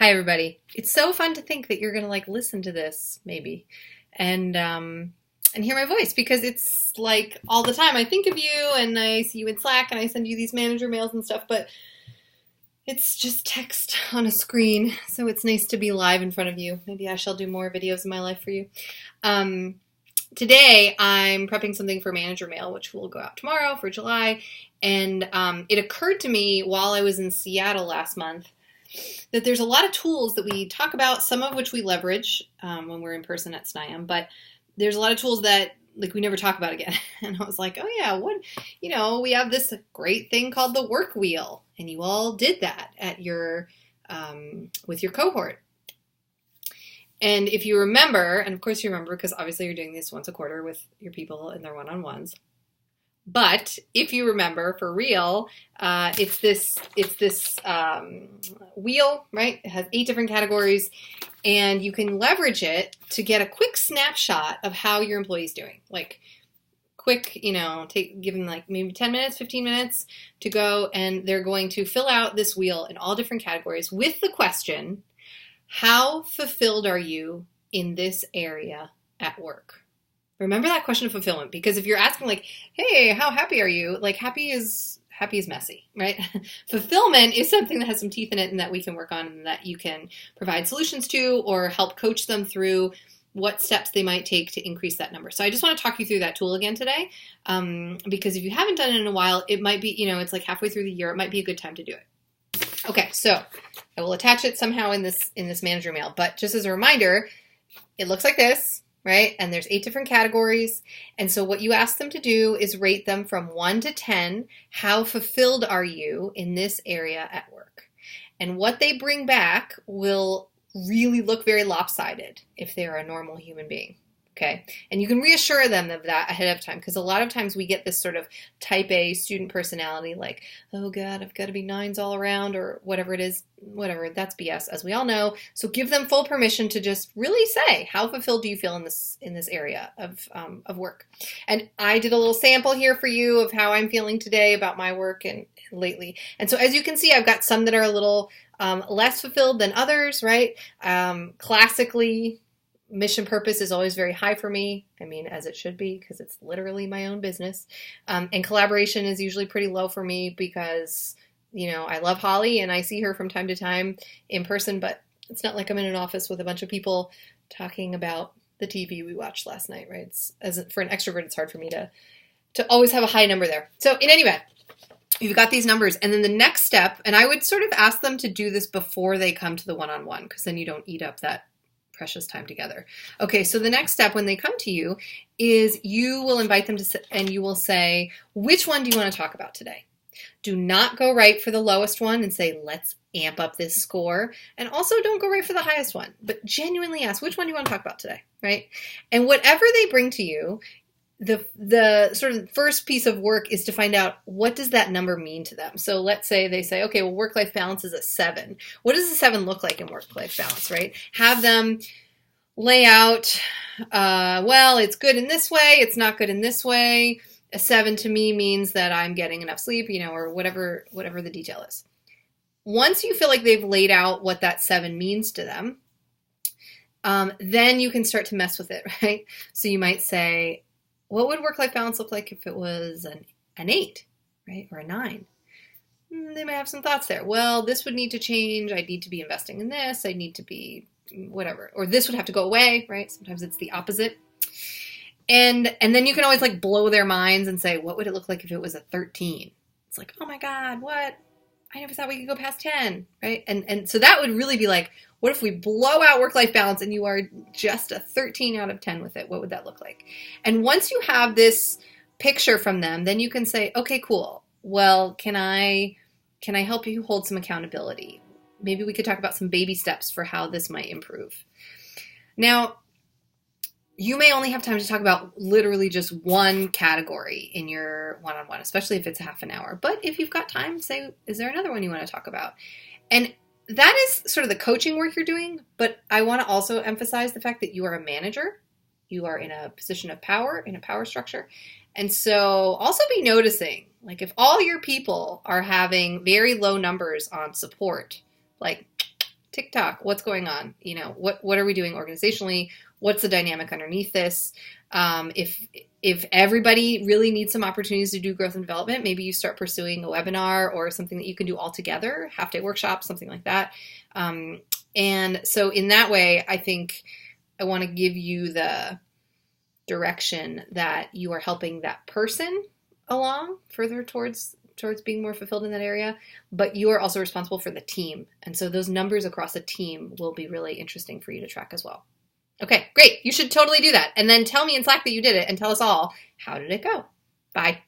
Hi, everybody. It's so fun to think that you're going to listen to this maybe and hear my voice because it's like all the time I think of you and I see you in Slack and I send you these manager mails and stuff, but it's just text on a screen. So it's nice to be live in front of you. Maybe I shall do more videos in my life for you. Today I'm prepping something for manager mail, which will go out tomorrow for July. And it occurred to me while I was in Seattle last month that there's a lot of tools that we talk about, some of which we leverage when we're in person at SNIAM, but there's a lot of tools that we never talk about again. And I was like, oh yeah, we have this great thing called the work wheel, and you all did that at your with your cohort. And if you remember, and of course you remember because obviously you're doing this once a quarter with your people in their one-on-ones. But if you remember, for real, it's this wheel, right? It has 8 different categories, and you can leverage it to get a quick snapshot of how your employee's doing. Give them maybe 10 minutes, 15 minutes to go, and they're going to fill out this wheel in all different categories with the question, how fulfilled are you in this area at work? Remember that question of fulfillment, because if you're asking hey, how happy are you? Happy is messy, right? Fulfillment is something that has some teeth in it and that we can work on and that you can provide solutions to or help coach them through what steps they might take to increase that number. So I just want to talk you through that tool again today, because if you haven't done it in a while, it might be, it's halfway through the year, it might be a good time to do it. Okay, so I will attach it somehow in this manager mail, but just as a reminder, it looks like this. Right? And there's 8 different categories. And so what you ask them to do is rate them from 1 to 10. How fulfilled are you in this area at work? And what they bring back will really look very lopsided if they're a normal human being. Okay. And you can reassure them of that ahead of time, because a lot of times we get this sort of type A student personality, oh God, I've got to be 9s all around, or whatever it is, that's BS, as we all know. So give them full permission to just really say, how fulfilled do you feel in this area of work? And I did a little sample here for you of how I'm feeling today about my work and lately. And so as you can see, I've got some that are a little less fulfilled than others, right? Classically, mission purpose is always very high for me. I mean, as it should be, because it's literally my own business. And collaboration is usually pretty low for me because, I love Holly and I see her from time to time in person, but it's not like I'm in an office with a bunch of people talking about the TV we watched last night, right? For an extrovert, it's hard for me to always have a high number there. So in any event, you've got these numbers, and then the next step, and I would sort of ask them to do this before they come to the one-on-one, because then you don't eat up that precious time together. Okay, so the next step when they come to you is you will invite them and you will say, which one do you want to talk about today? Do not go right for the lowest one and say, let's amp up this score. And also don't go right for the highest one, but genuinely ask, which one do you want to talk about today, right? And whatever they bring to you, the sort of first piece of work is to find out, what does that number mean to them? So let's say they say, okay, well, work-life balance is a 7. What does a 7 look like in work-life balance, right? Have them lay out, well, it's good in this way, it's not good in this way. A 7 to me means that I'm getting enough sleep, or whatever the detail is. Once you feel like they've laid out what that 7 means to them, then you can start to mess with it, right? So you might say, what would work-life balance look like if it was an 8, right? Or a 9? They might have some thoughts there. Well, this would need to change. I'd need to be investing in this. I need to be whatever. Or this would have to go away, right? Sometimes it's the opposite. And then you can always blow their minds and say, what would it look like if it was a 13? It's like, oh my God, what? I never thought we could go past 10, right? And so that would really be what if we blow out work-life balance and you are just a 13 out of 10 with it? What would that look like? And once you have this picture from them, then you can say, okay, cool. Well, can I help you hold some accountability? Maybe we could talk about some baby steps for how this might improve. Now, you may only have time to talk about literally just one category in your one-on-one, especially if it's a half an hour. But if you've got time, say, is there another one you want to talk about? And that is sort of the coaching work you're doing, but I want to also emphasize the fact that you are a manager. You are in a position of power, in a power structure. And so also be noticing, if all your people are having very low numbers on support, TikTok, what's going on? What are we doing organizationally? What's the dynamic underneath this? If everybody really needs some opportunities to do growth and development, maybe you start pursuing a webinar or something that you can do all together, half-day workshop, something like that. And so in that way, I think I want to give you the direction that you are helping that person along further towards being more fulfilled in that area, but you are also responsible for the team. And so those numbers across a team will be really interesting for you to track as well. Okay, great. You should totally do that. And then tell me in Slack that you did it and tell us all, how did it go? Bye.